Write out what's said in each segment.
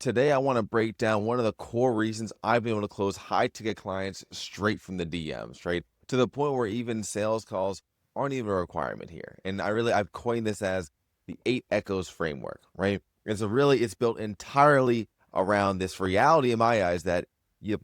Today, I want to break down one of the core reasons I've been able to close high ticket clients straight from the DMs, right? To the point where even sales calls aren't even a requirement here. And I've coined this as the 8 echoes framework, right? And so really it's built entirely around this reality in my eyes that the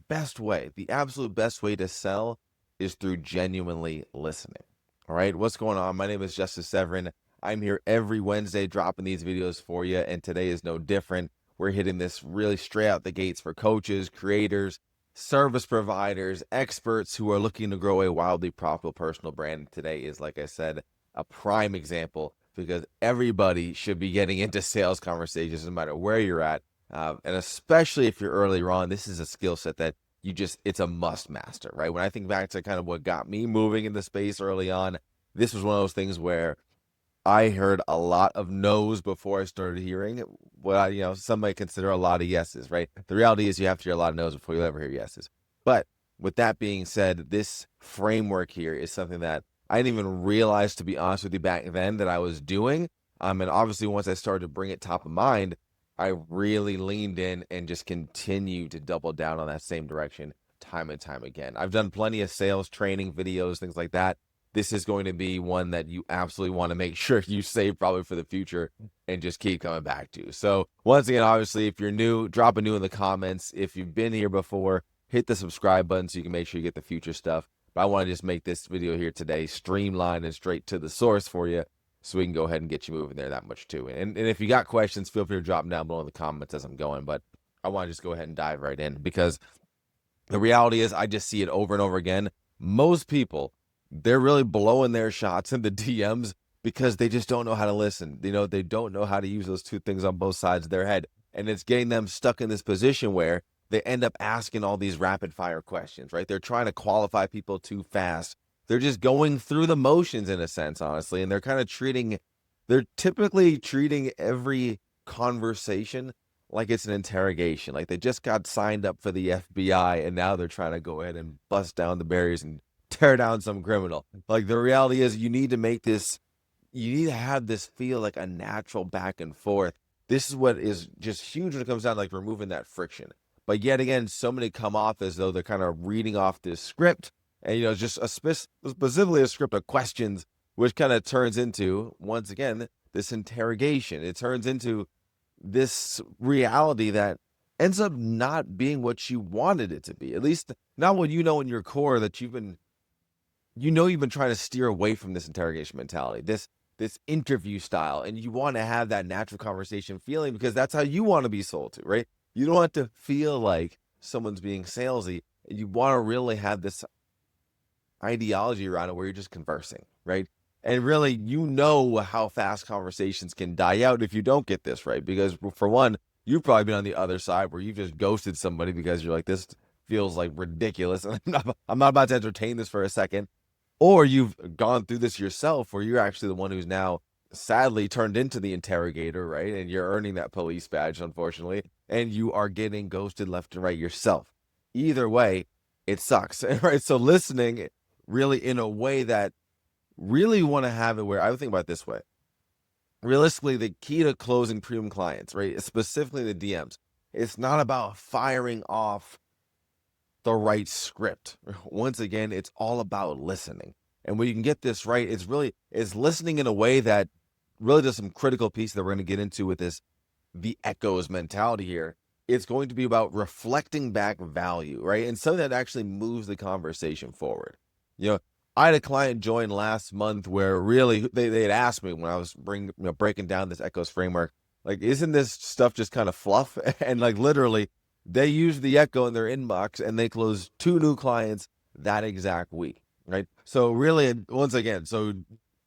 absolute best way to sell is through genuinely listening. All right. What's going on? My name is Severin. I'm here every Wednesday dropping these videos for you. And today is no different. We're hitting this really straight out the gates for coaches, creators, service providers, experts who are looking to grow a wildly profitable personal brand. Today is, like I said, a prime example because everybody should be getting into sales conversations no matter where you're at. And especially if you're earlier on, this is a skill set that it's a must master, right? When I think back to kind of what got me moving in the space early on, this was one of those things where I heard a lot of no's before I started hearing what some might consider a lot of yeses, right? The reality is you have to hear a lot of no's before you'll ever hear yeses. But with that being said, this framework here is something that I didn't even realize, to be honest with you, back then that I was doing. And obviously once I started to bring it top of mind, I really leaned in and just continued to double down on that same direction time and time again. I've done plenty of sales training videos, things like that. This is going to be one that you absolutely want to make sure you save probably for the future and just keep coming back to. So once again, obviously, if you're new, drop a new in the comments. If you've been here before, hit the subscribe button so you can make sure you get the future stuff. But I want to just make this video here today streamlined and straight to the source for you so we can go ahead and get you moving there that much too. And if you got questions, feel free to drop them down below in the comments as I'm going. But I want to just go ahead and dive right in because the reality is I just see it over and over again. Most people, they're really blowing their shots in the DMs because they just don't know how to listen. They don't know how to use those two things on both sides of their head. And it's getting them stuck in this position where they end up asking all these rapid fire questions, right? They're trying to qualify people too fast. They're just going through the motions in a sense, honestly. And they're typically treating every conversation like it's an interrogation. Like they just got signed up for the FBI and now they're trying to go ahead and bust down the barriers and tear down some criminal. Like the reality is you need to have this feel like a natural back and forth. This is what is just huge when it comes down to like removing that friction. But yet again, so many come off as though they're kind of reading off this script and, just specifically a script of questions, which kind of turns into, once again, this interrogation. It turns into this reality that ends up not being what you wanted it to be. At least not what you know in your core that you've been trying to steer away from this interrogation mentality, this interview style, and you want to have that natural conversation feeling because that's how you want to be sold to, right? You don't want to feel like someone's being salesy. You want to really have this ideology around it where you're just conversing, right? And really, how fast conversations can die out if you don't get this right. Because for one, you've probably been on the other side where you've just ghosted somebody because you're like, this feels like ridiculous. And I'm not about to entertain this for a second. Or you've gone through this yourself where you're actually the one who's now sadly turned into the interrogator, right? And you're earning that police badge, unfortunately, and you are getting ghosted left and right yourself. Either way, it sucks, right? So listening really in a way that really want to have it where I would think about it this way. Realistically, the key to closing premium clients, right, specifically the DMs, it's not about firing off the right script. Once again, it's all about listening. And when you can get this right, it's listening in a way that really does some critical pieces that we're going to get into with the echoes mentality here. It's going to be about reflecting back value, right? And something that actually moves the conversation forward. I had a client join last month where really they had asked me when I was breaking down this echoes framework, like, isn't this stuff just kind of fluff? And like literally, they use the echo in their inbox and they close 2 new clients that exact week, right? So really, once again,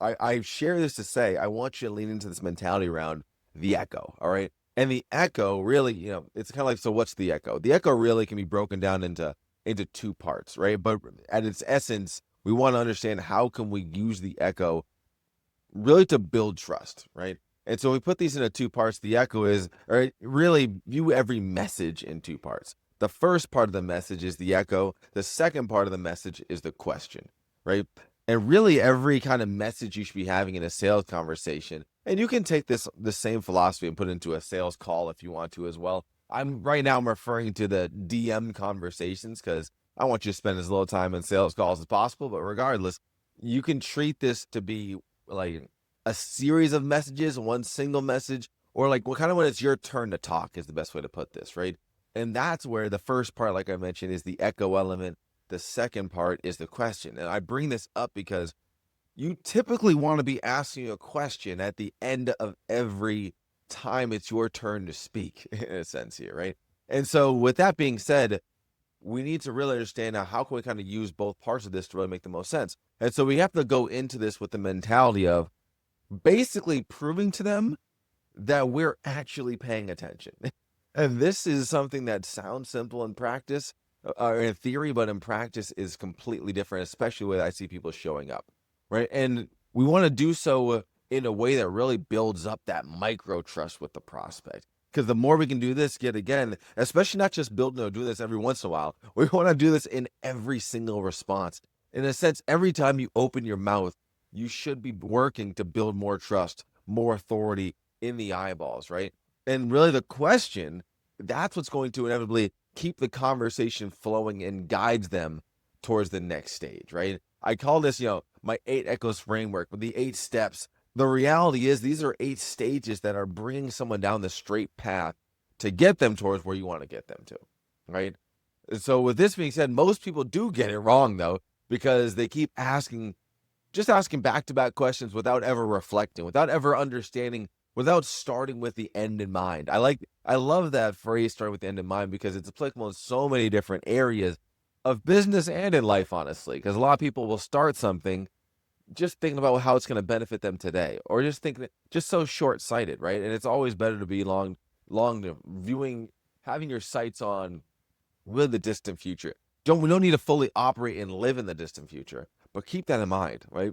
I share this to say, I want you to lean into this mentality around the echo, all right? And the echo really, it's kind of like, so what's the echo? The echo really can be broken down into 2 parts, right? But at its essence, we want to understand how can we use the echo really to build trust, right? And so we put these into 2 parts. The echo is, all right, really view every message in 2 parts. The first part of the message is the echo. The second part of the message is the question, right? And really every kind of message you should be having in a sales conversation, and you can take the same philosophy and put it into a sales call if you want to as well. I'm referring to the DM conversations because I want you to spend as little time in sales calls as possible. But regardless, you can treat this to be like a series of messages, one single message, or like what kind of when it's your turn to talk is the best way to put this, right? And that's where the first part, like I mentioned, is the echo element. The second part is the question. And I bring this up because you typically want to be asking a question at the end of every time it's your turn to speak, in a sense here, right? And so, with that being said, we need to really understand how can we kind of use both parts of this to really make the most sense. And so, we have to go into this with the mentality of basically proving to them that we're actually paying attention. And this is something that sounds simple in practice, or in theory, but in practice is completely different, especially when I see people showing up, right? And we want to do so in a way that really builds up that micro trust with the prospect. Because the more we can do this, yet again, especially not just do this every once in a while, we want to do this in every single response. In a sense, every time you open your mouth, you should be working to build more trust, more authority in the eyeballs, right? And really the question, that's what's going to inevitably keep the conversation flowing and guides them towards the next stage, right? I call this, my 8 echoes framework with the 8 steps. The reality is these are 8 stages that are bringing someone down the straight path to get them towards where you want to get them to, right? And so with this being said, most people do get it wrong though, because they keep asking back-to-back questions without ever reflecting, without ever understanding, without starting with the end in mind. I love that phrase, starting with the end in mind, because it's applicable in so many different areas of business and in life, honestly, because a lot of people will start something just thinking about how it's going to benefit them today, or just thinking just so short-sighted, right? And it's always better to be long viewing, having your sights on really the distant future. We don't need to fully operate and live in the distant future, but keep that in mind, right?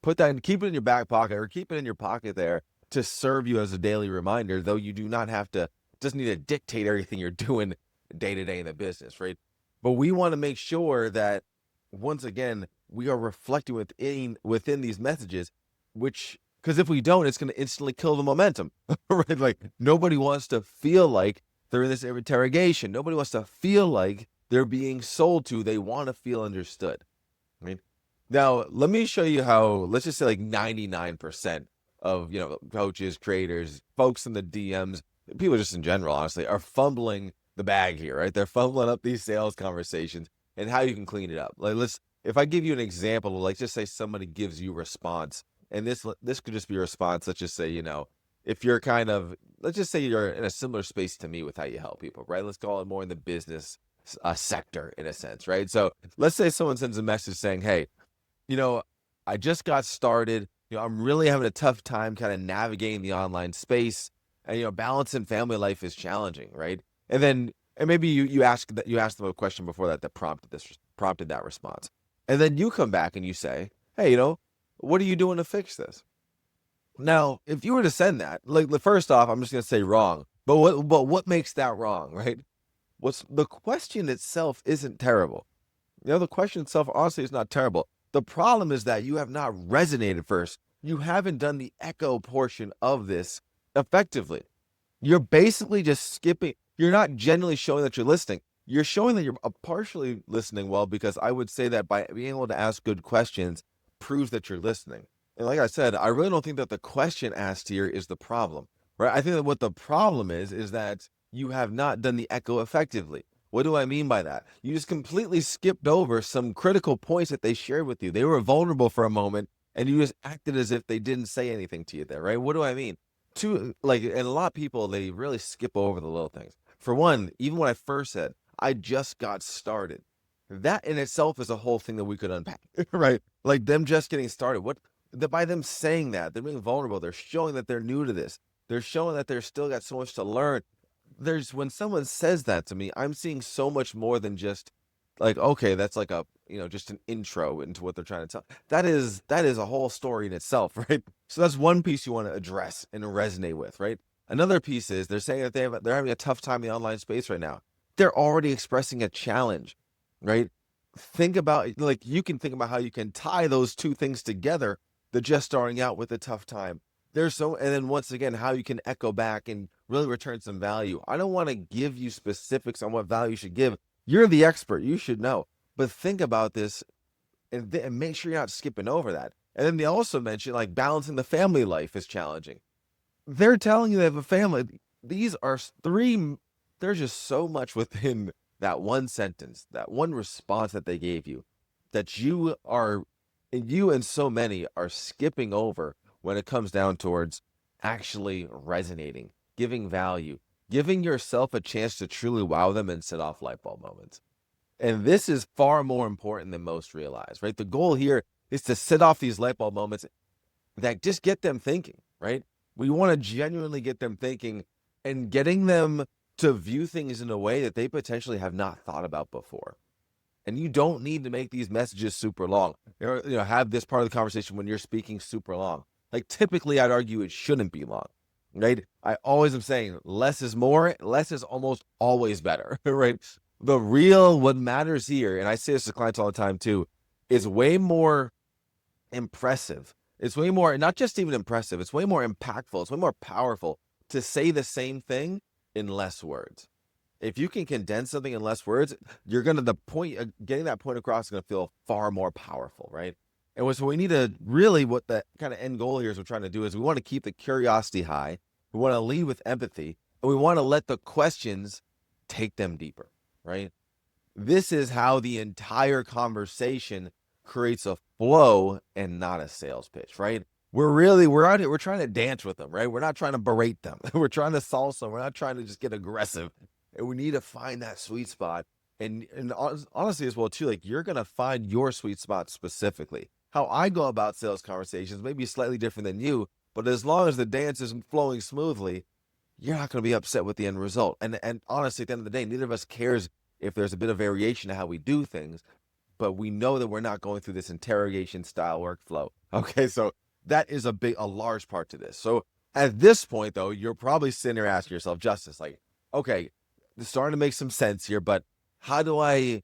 Keep it in your back pocket, or keep it in your pocket there to serve you as a daily reminder, though you do not have to, it doesn't need to dictate everything you're doing day to day in the business, right? But we want to make sure that, once again, we are reflecting within these messages, because if we don't, it's going to instantly kill the momentum, right? Like, nobody wants to feel like they're in this interrogation. Nobody wants to feel like they're being sold to. They want to feel understood, right? Now, let me show you how, let's just say like 99% of, coaches, creators, folks in the DMs, people just in general, honestly, are fumbling the bag here, right? They're fumbling up these sales conversations and how you can clean it up. Like, if I give you an example, like just say somebody gives you a response, and this could just be a response. Let's just say, if you're let's just say you're in a similar space to me with how you help people, right? Let's call it more in the business sector in a sense, right? So let's say someone sends a message saying, hey, I just got started. I'm really having a tough time kind of navigating the online space, and balancing family life is challenging, right? And maybe you ask them a question before that prompted that response, and then you come back and you say, hey, what are you doing to fix this? Now, if you were to send that, like, first off, I'm just gonna say wrong, but what makes that wrong, right? What's the question itself isn't terrible. The question itself, honestly, is not terrible. The problem is that you have not resonated first. You haven't done the echo portion of this effectively. You're basically just skipping. You're not genuinely showing that you're listening. You're showing that you're partially listening well, because I would say that by being able to ask good questions proves that you're listening. And like I said, I really don't think that the question asked here is the problem, right? I think that what the problem is that you have not done the echo effectively. What do I mean by that? You just completely skipped over some critical points that they shared with you. They were vulnerable for a moment, and you just acted as if they didn't say anything to you there, right? What do I mean? And a lot of people, they really skip over the little things. For one, even when I first said, I just got started, that in itself is a whole thing that we could unpack, right? Like them just getting started. By them saying that, they're being vulnerable. They're showing that they're new to this. They're showing that they're still got so much to learn. When someone says that to me, I'm seeing so much more than just like, okay, that's like just an intro into what they're trying to tell. That is a whole story in itself, right? So that's one piece you want to address and resonate with, right? Another piece is they're saying that they're having a tough time in the online space right now. They're already expressing a challenge, right? Think about, like, you can think about how you can tie those two things together, the just starting out with a tough time. And then once again, how you can echo back and really return some value. I don't want to give you specifics on what value you should give. You're the expert. You should know. But think about this and make sure you're not skipping over that. And then they also mention like balancing the family life is challenging. They're telling you they have a family. These are three, there's just so much within that one sentence, that one response that they gave you that you and so many are skipping over when it comes down towards actually resonating, giving value, giving yourself a chance to truly wow them and set off light bulb moments. And this is far more important than most realize, right? The goal here is to set off these light bulb moments that just get them thinking, right? We want to genuinely get them thinking and getting them to view things in a way that they potentially have not thought about before. And you don't need to make these messages super long, or have this part of the conversation when you're speaking super long. Like typically, I'd argue it shouldn't be long, right? I always am saying less is more, less is almost always better, right? What matters here, and I say this to clients all the time too, is way more impressive. It's way more, not just even impressive, it's way more impactful. It's way more powerful to say the same thing in less words. If you can condense something in less words, you're going to, getting that point across is going to feel far more powerful, right? And so we need to really, what the kind of end goal here is we're trying to do is we want to keep the curiosity high. We want to lead with empathy, and we want to let the questions take them deeper, right? This is how the entire conversation creates a flow and not a sales pitch, right? We're out here, we're trying to dance with them, right? We're not trying to berate them. We're trying to salsa. We're not trying to just get aggressive. And we need to find that sweet spot. And honestly as well too, like you're going to find your sweet spot specifically. How I go about sales conversations may be slightly different than you, but as long as the dance is flowing smoothly, you're not going to be upset with the end result. And honestly, at the end of the day, neither of us cares if there's a bit of variation to how we do things, but we know that we're not going through this interrogation style workflow. Okay, so that is a large part to this. So at this point, though, you're probably sitting there asking yourself, Justice, like, okay, it's starting to make some sense here, but how do I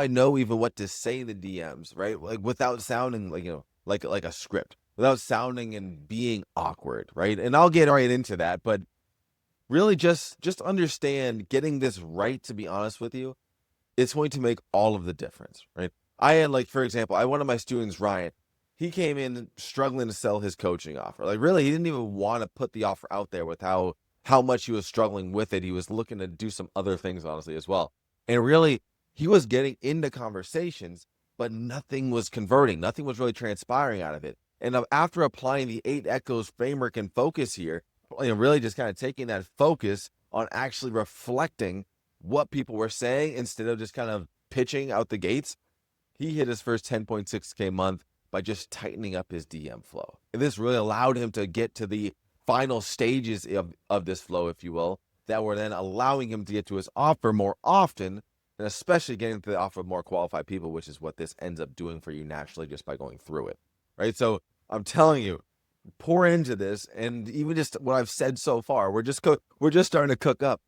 know even what to say in the DMs, right? Like without sounding like a script, without sounding and being awkward, right? And I'll get right into that, but really just understand getting this right, to be honest with you, it's going to make all of the difference, right? I had, like, for example, one of my students, Ryan, he came in struggling to sell his coaching offer. Like, really, he didn't even want to put the offer out there with how much he was struggling with it. He was looking to do some other things, honestly, as well. And really, he was getting into conversations, but nothing was converting. Nothing was really transpiring out of it. And after applying the 8 Echoes framework and focus here, really just kind of taking that focus on actually reflecting what people were saying instead of just kind of pitching out the gates, he hit his first 10.6K month by just tightening up his DM flow. And this really allowed him to get to the final stages of this flow, if you will, that were then allowing him to get to his offer more often, and especially getting to the offer of more qualified people, which is what this ends up doing for you naturally just by going through it, right? So I'm telling you, pour into this, and even just what I've said so far, we're just starting to cook up.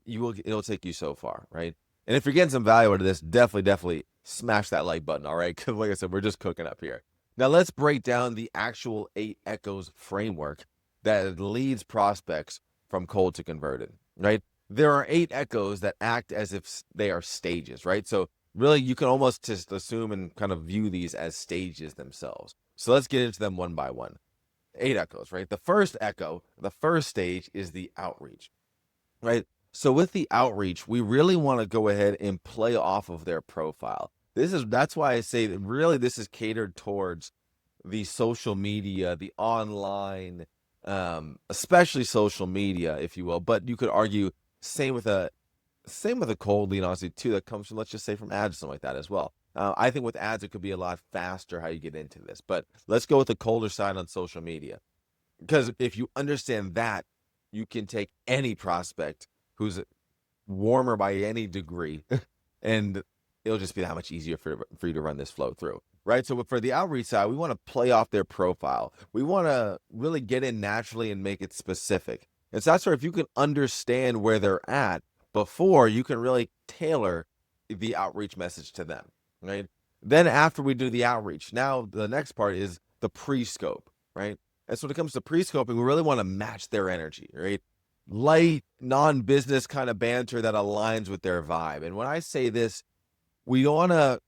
It'll take you so far, right? And if you're getting some value out of this, definitely smash that like button, all right? Because like I said, we're just cooking up here. Now let's break down the actual 8 Echoes framework that leads prospects from cold to converted, right? There are 8 echoes that act as if they are stages, right? So really, you can almost just assume and kind of view these as stages themselves. So let's get into them one by one. 8 echoes, right? The first echo, the first stage is the outreach, right? So with the outreach, we really want to go ahead and play off of their profile. That's why I say that really this is catered towards the social media, the online, especially social media, if you will. But you could argue same with a cold lead, honestly, too, that comes from, let's just say, from ads, something like that as well. I think with ads, it could be a lot faster how you get into this. But let's go with the colder side on social media. Because if you understand that, you can take any prospect who's warmer by any degree, and it'll just be that much easier for you to run this flow through, right? So for the outreach side, we want to play off their profile. We want to really get in naturally and make it specific. And so that's where if you can understand where they're at before, you can really tailor the outreach message to them, right? Then after we do the outreach, now the next part is the pre-scope, right? And so when it comes to pre-scoping, we really want to match their energy, right? light, non-business kind of banter that aligns with their vibe. And when I say this, we want to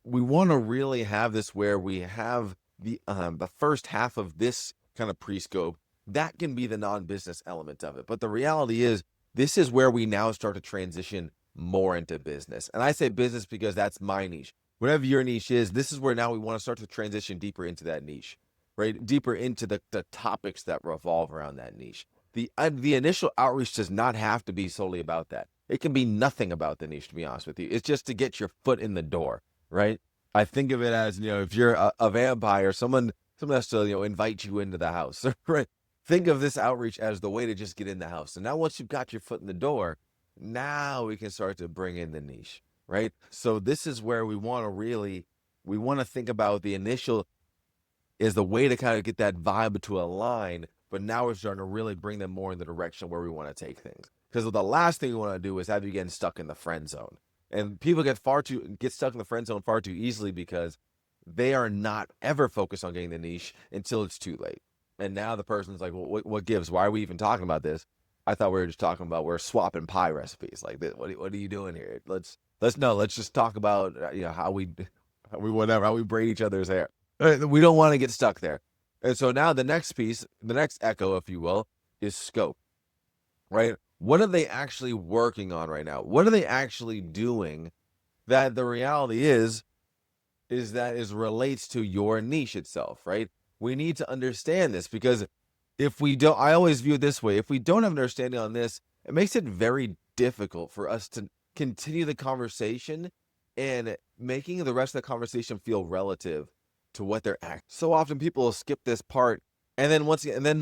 really have this where we have the first half of this kind of pre-scope that can be the non-business element of it. But the reality is, this is where we now start to transition more into business. And I say business because that's my niche. Whatever your niche is, this is where now we want to start to transition deeper into that niche, right? Deeper into the topics that revolve around that niche. The initial outreach does not have to be solely about that. It can be nothing about the niche, to be honest with you. It's just to get your foot in the door, right? I think of it as, if you're a vampire, someone has to, invite you into the house, right? Think of this outreach as the way to just get in the house. And now once you've got your foot in the door, now we can start to bring in the niche, right? So this is where we want to think about the initial is the way to kind of get that vibe to align, but now we're starting to really bring them more in the direction where we want to take things. Because the last thing we want to do is have you getting stuck in the friend zone. And people get stuck in the friend zone far too easily because they are not ever focused on getting the niche until it's too late. And now the person's like, well, what gives? Why are we even talking about this? I thought we were just talking about we're swapping pie recipes. Like, what are you doing here? Let's just talk about how we braid each other's hair. We don't want to get stuck there. And so now the next piece, the next echo, if you will, is scope, right? What are they actually working on right now? What are they actually doing that the reality is relates to your niche itself, right? We need to understand this because if we don't, I always view it this way. If we don't have an understanding on this, it makes it very difficult for us to continue the conversation and making the rest of the conversation feel relative to what they're acting. So often people will skip this part. And then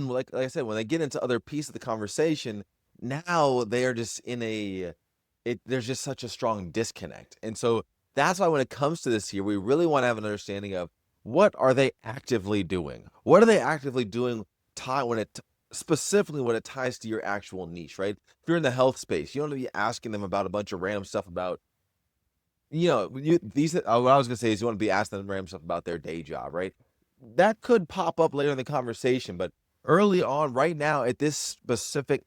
like I said, when they get into other pieces of the conversation, now they are just there's just such a strong disconnect. And so that's why when it comes to this here, we really want to have an understanding of what are they actively doing? What are they actively doing specifically when it ties to your actual niche, right? If you're in the health space, you don't want to be asking them about a bunch of random stuff about, what I was going to say is you want to be asking them random stuff about their day job, right? That could pop up later in the conversation, but early on, right now, at this specific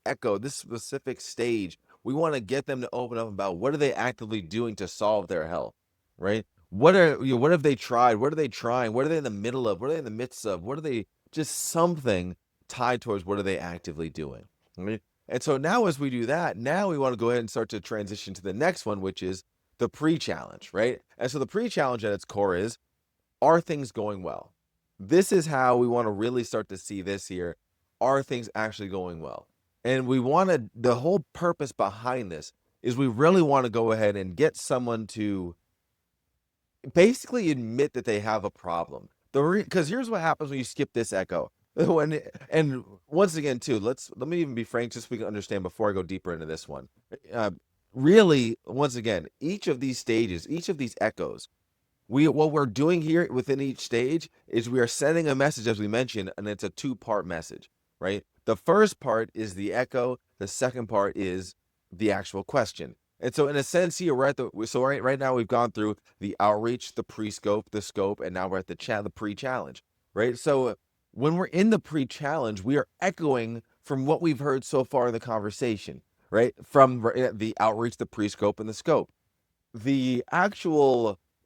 stage, we want to get them to open up about what are they actively doing to solve their health, right? What have they tried? What are they trying? What are they in the middle of? What are they in the midst of? What are they just something tied towards what are they actively doing, right? And so now as we do that, now we want to go ahead and start to transition to the next one, which is the pre-challenge, right? And so the pre-challenge at its core is, are things going well? This is how we want to really start to see this here. Are things actually going well? And the whole purpose behind this is we really want to go ahead and get someone to basically admit that they have a problem. Because here's what happens when you skip this echo. And once again, too, let me even be frank, just so we can understand before I go deeper into this one. Really, once again, each of these stages, each of these echoes, what we're doing here within each stage is we are sending a message, as we mentioned, and it's a two-part message, right? The first part is the echo. The second part is the actual question. And so in a sense here, right now we've gone through the outreach, the pre-scope, the scope, and now we're at the pre-challenge, right? So when we're in the pre-challenge, we are echoing from what we've heard so far in the conversation, right? From the outreach, the pre-scope, and the scope.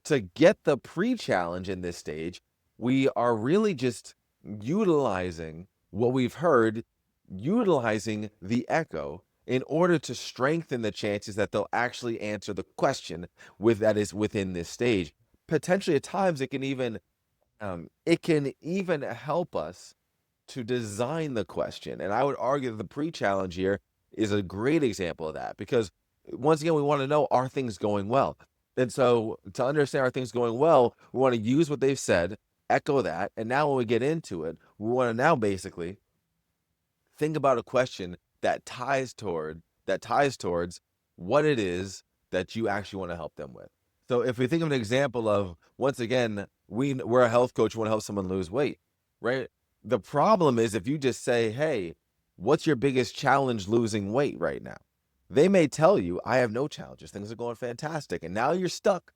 To get the pre-challenge in this stage, we are really just utilizing what we've heard, utilizing the echo in order to strengthen the chances that they'll actually answer the question that is within this stage. Potentially at times it can even help us to design the question. And I would argue that the pre-challenge here is a great example of that, because once again, we want to know, are things going well? And so to understand are things going well, we want to use what they've said, echo that. And now when we get into it, we want to now basically think about a question that ties towards what it is that you actually want to help them with. So if we think of an example of, once again, we're a health coach, we want to help someone lose weight, right? The problem is if you just say, hey, what's your biggest challenge losing weight right now? They may tell you, I have no challenges. Things are going fantastic. And now you're stuck.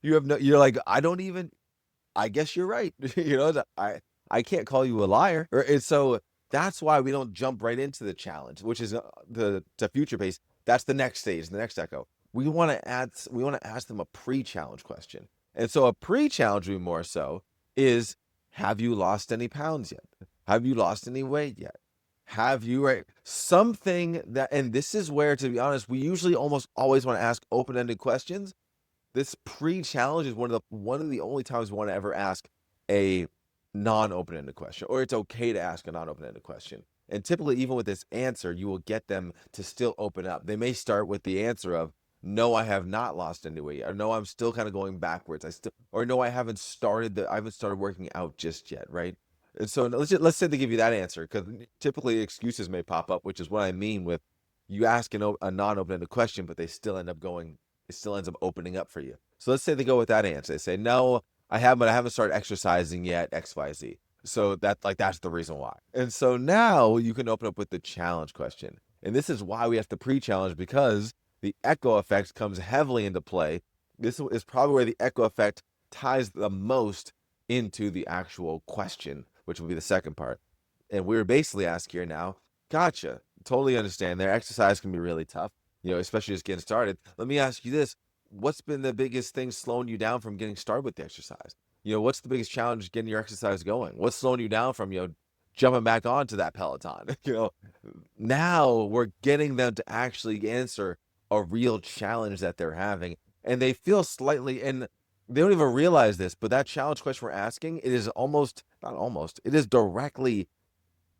You're like, I guess you're right. I can't call you a liar. And so That's why we don't jump right into the challenge, which is the future pace. That's the next stage, the next echo. We want to ask them a pre-challenge question. And so a pre-challenge would be more so is, have you lost any pounds yet? Have you lost any weight yet? Have you, right? Something that, and this is where, to be honest, we usually almost always want to ask open-ended questions. This pre-challenge is one of the only times we want to ever ask a non-open-ended question, or it's okay to ask a non-open-ended question. And typically, even with this answer, you will get them to still open up. They may start with the answer of, no, I have not lost any weight, or no, I'm still kind of going backwards. Or no, I haven't started working out just yet, right? And so let's say they give you that answer, because typically excuses may pop up, which is what I mean with you ask a non-open-ended question, but it still ends up opening up for you. So let's say they go with that answer. They say, no, but I haven't started exercising yet, XYZ. So that's the reason why. And so now you can open up with the challenge question. And this is why we have to pre-challenge, because the echo effect comes heavily into play. This is probably where the echo effect ties the most into the actual question, which will be the second part. And we're basically asking here now, gotcha, totally understand. Their exercise can be really tough, especially just getting started. Let me ask you this. What's been the biggest thing slowing you down from getting started with the exercise? What's the biggest challenge getting your exercise going? What's slowing you down from, jumping back onto that Peloton? Now we're getting them to actually answer a real challenge that they're having. And they feel slightly, and they don't even realize this, but that challenge question we're asking, it is it is directly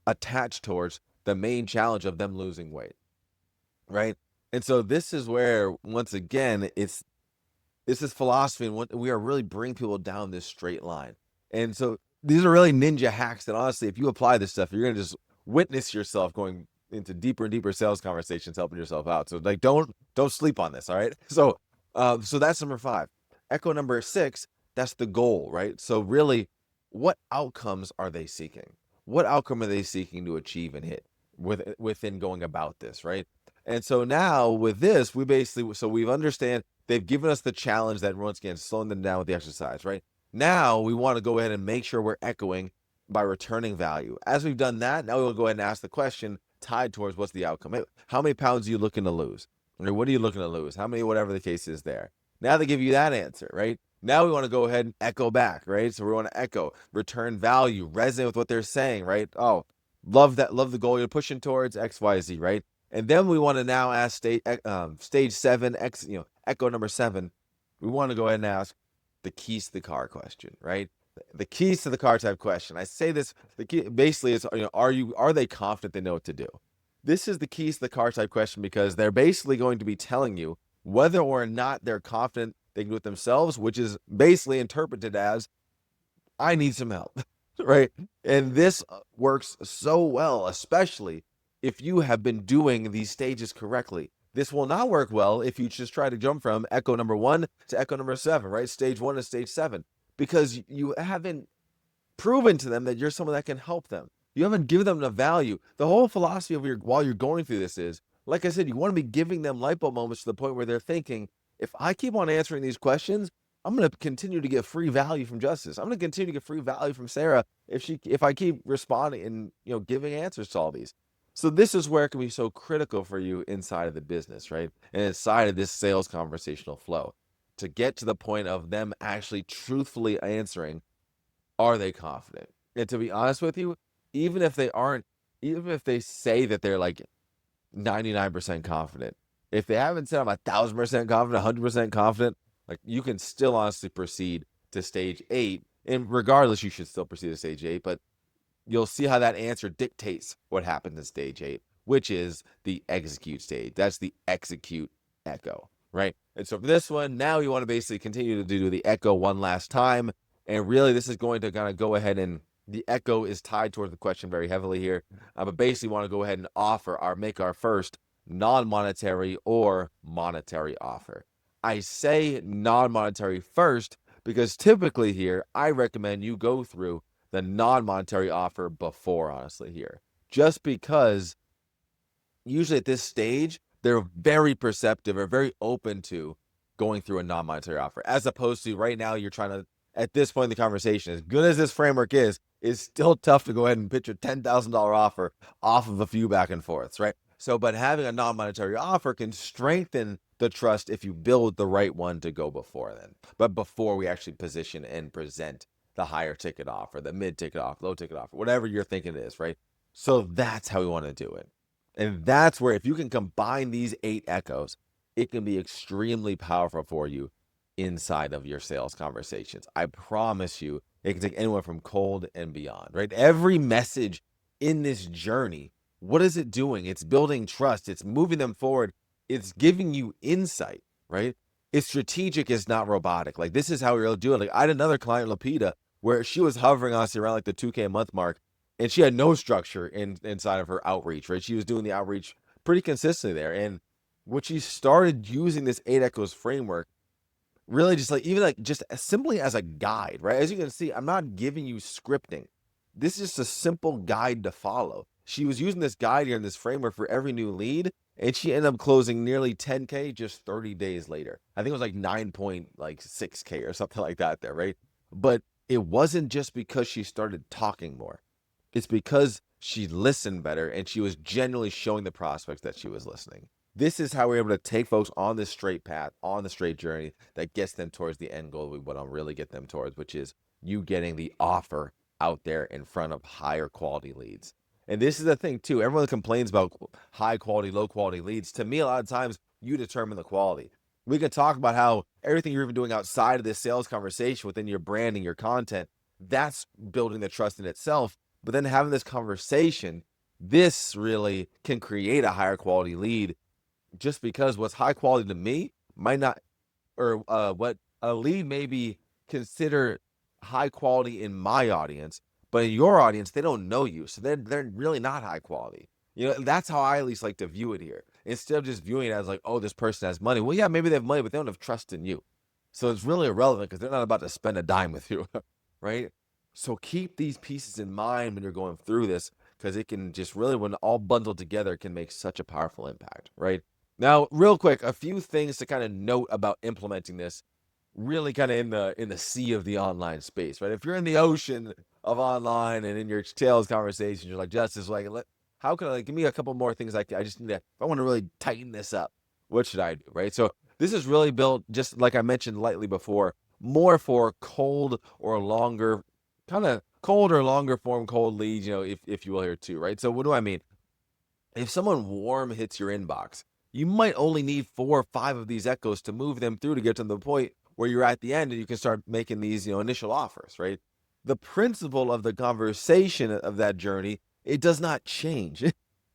attached towards the main challenge of them losing weight, right? And so this is where, once again, it's this philosophy, and we are really bringing people down this straight line. And so these are really ninja hacks that, honestly, if you apply this stuff, you're going to just witness yourself going into deeper and deeper sales conversations, helping yourself out. So don't sleep on this. All right. So that's number 5. Echo number 6, that's the goal, right? So really, what outcomes are they seeking? What outcome are they seeking to achieve and hit within going about this, right? And so now with this, we've understand they've given us the challenge that, once again, slowing them down with the exercise, right? Now we want to go ahead and make sure we're echoing by returning value. As we've done that, now we'll go ahead and ask the question tied towards what's the outcome. Hey, how many pounds are you looking to lose? Or what are you looking to lose? How many, whatever the case is there. Now they give you that answer, right? Now we want to go ahead and echo back, right? So we want to echo, return value, resonate with what they're saying, right? Oh, love that, love the goal you're pushing towards, XYZ, right? And then we want to now ask stage 7, echo number 7. We want to go ahead and ask the keys to the car question, right? The keys to the car type question. I say this, the key basically is, are they confident they know what to do? This is the keys to the car type question, because they're basically going to be telling you whether or not they're confident they can do it themselves, which is basically interpreted as, I need some help, right? And this works so well, especially if you have been doing these stages correctly. This will not work well if you just try to jump from echo number 1 to echo number 7, right? Stage 1 to stage 7, because you haven't proven to them that you're someone that can help them. You haven't given them the value. The whole philosophy of while you're going through this is, like I said, you want to be giving them light bulb moments to the point where they're thinking, if I keep on answering these questions, I'm going to continue to get free value from Justice. I'm going to continue to get free value from Sarah if I keep responding and giving answers to all these. So this is where it can be so critical for you inside of the business, right? And inside of this sales conversational flow, to get to the point of them actually truthfully answering, are they confident? And to be honest with you, even if they aren't, even if they say that they're like 99% confident, if they haven't said I'm 1,000% confident, 100% confident, like, you can still honestly proceed to stage 8. And regardless, you should still proceed to stage 8, but you'll see how that answer dictates what happens in stage 8, which is the execute stage. That's the execute echo, right? And so for this one, now you want to basically continue to do the echo one last time. And really, this is going to kind of go ahead, and the echo is tied towards the question very heavily here. But basically want to go ahead and make our first non-monetary or monetary offer. I say non-monetary first because typically here, I recommend you go through the non-monetary offer before, honestly, here. Just because usually at this stage, they're very perceptive or very open to going through a non-monetary offer, as opposed to right now, you're trying to, at this point in the conversation, as good as this framework is, it's still tough to go ahead and pitch a $10,000 offer off of a few back and forths, right? So, but having a non-monetary offer can strengthen the trust if you build the right one to go before then. But before we actually position and present the higher ticket offer, the mid ticket offer, low ticket offer, whatever you're thinking it is, right? So that's how we want to do it. And that's where if you can combine these 8 echoes, it can be extremely powerful for you inside of your sales conversations. I promise you, it can take anyone from cold and beyond, right? Every message in this journey, what is it doing? It's building trust. It's moving them forward. It's giving you insight, right? It's strategic. It's not robotic. Like this is how we'll do it. Like I had another client, Lapita, where she was hovering honestly around like the 2K a month mark, and she had no structure inside of her outreach, right? She was doing the outreach pretty consistently there. And when she started using this 8 echoes framework, really just like even like just as simply as a guide, right? As you can see, I'm not giving you scripting. This is just a simple guide to follow. She was using this guide here in this framework for every new lead, and she ended up closing nearly 10K just 30 days later. I think it was like 9.6K or something like that there, right? But it wasn't just because she started talking more. It's because she listened better and she was genuinely showing the prospects that she was listening. This is how we're able to take folks on this straight path, on the straight journey that gets them towards the end goal we want to really get them towards, which is you getting the offer out there in front of higher quality leads. And this is the thing too. Everyone complains about high quality, low quality leads. To me, a lot of times you determine the quality. We can talk about how everything you're even doing outside of this sales conversation within your branding, your content, that's building the trust in itself. But then having this conversation, this really can create a higher quality lead just because what's high quality to me might not, or what a lead may be considered high quality in my audience, but in your audience, they don't know you. So they're really not high quality. You know, that's how I at least like to view it here. Instead of just viewing it as like, oh, this person has money. Well, yeah, maybe they have money, but they don't have trust in you. So it's really irrelevant because they're not about to spend a dime with you, right? So keep these pieces in mind when you're going through this because it can just really, when all bundled together, can make such a powerful impact, right? Now, real quick, a few things to kind of note about implementing this really kind of in the sea of the online space, right? If you're in the ocean of online and in your sales conversations, you're like, Justice, like, how can I give me a couple more things I just need to, if I want to really tighten this up, what should I do, right? So this is really built, just like I mentioned lightly before, more for cold or longer, kind of cold or longer form cold leads, you know, if you will here too, right? So what do I mean? If someone warm hits your inbox, you might only need 4 or 5 of these echoes to move them through to get to the point where you're at the end and you can start making these, you know, initial offers, right? The principle of the conversation of that journey, it does not change.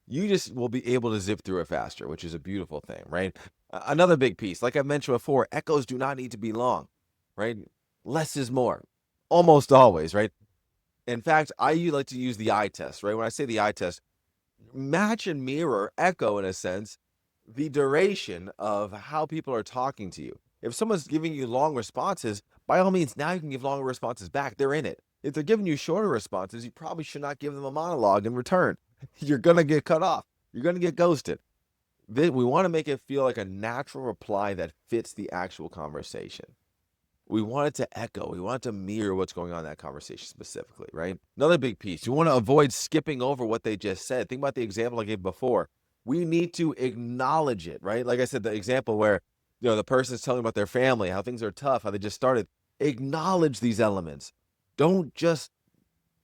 You just will be able to zip through it faster, which is a beautiful thing, right? Another big piece, like I mentioned before, echoes do not need to be long, right? Less is more, almost always, right? In fact, I like to use the eye test, right? When I say the eye test, match and mirror, echo in a sense, the duration of how people are talking to you. If someone's giving you long responses, by all means, now you can give longer responses back. They're in it. If they're giving you shorter responses, you probably should not give them a monologue in return. You're going to get cut off. You're going to get ghosted. We want to make it feel like a natural reply that fits the actual conversation. We want it to echo. We want it to mirror what's going on in that conversation specifically, right? Another big piece, you want to avoid skipping over what they just said. Think about the example I gave before. We need to acknowledge it, right? Like I said, the example where, you know, the person's telling about their family, how things are tough, how they just started. Acknowledge these elements. Don't just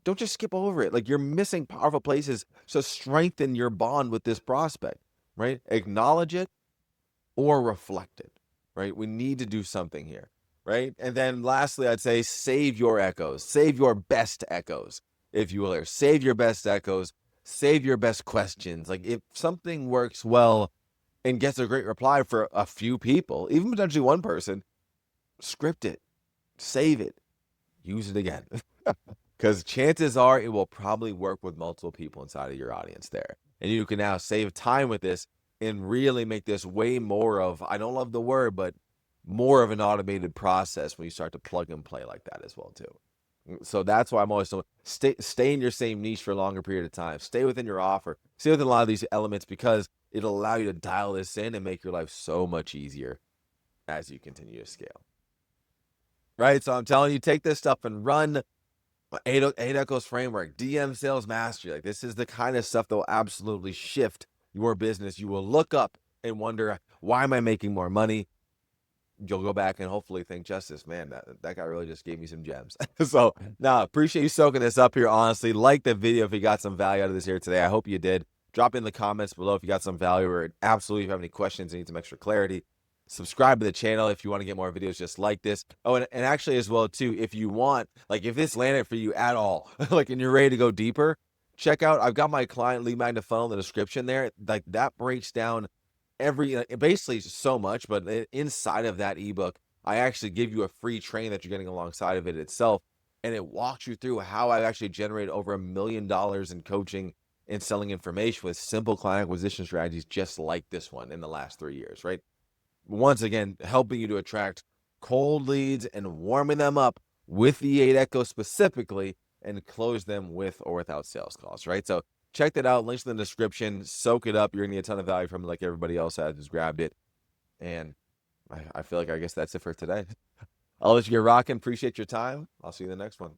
skip over it. Like you're missing powerful places to strengthen your bond with this prospect, right? Acknowledge it or reflect it, right? We need to do something here, right? And then lastly, I'd say save your echoes, save your best echoes, if you will, or save your best echoes, save your best questions. Like if something works well and gets a great reply for a few people, even potentially one person, script it, save it, use it again. Because chances are it will probably work with multiple people inside of your audience there. And you can now save time with this and really make this way more of, I don't love the word, but more of an automated process when you start to plug and play like that as well too. So that's why I'm always so stay in your same niche for a longer period of time. Stay within your offer. Stay within a lot of these elements because it'll allow you to dial this in and make your life so much easier as you continue to scale. Right? So I'm telling you, take this stuff and run. Eight Echoes framework, DM sales mastery. Like, this is the kind of stuff that will absolutely shift your business. You will look up and wonder, why am I making more money? You'll go back and hopefully think, Justice, man, that guy really just gave me some gems. So, appreciate you soaking this up here, honestly. Like the video if you got some value out of this here today. I hope you did. Drop in the comments below if you got some value, or absolutely if you have any questions and need some extra clarity. Subscribe to the channel if you want to get more videos just like this. Oh, and actually as well, too, if you want, like, if this landed for you at all, like, and you're ready to go deeper, check out, I've got my client lead magnet funnel in the description there. Like, that breaks down basically so much, but inside of that ebook, I actually give you a free training that you're getting alongside of it itself, and it walks you through how I've actually generated over $1 million in coaching and selling information with simple client acquisition strategies just like this one in the last 3 years, right? Once again, helping you to attract cold leads and warming them up with the 8 Echo specifically, and close them with or without sales calls, right? So check that out. Links in the description. Soak it up. You're going to get a ton of value from it like everybody else has. Just grabbed it. And I feel like I guess that's it for today. I'll let you get rocking. Appreciate your time. I'll see you in the next one.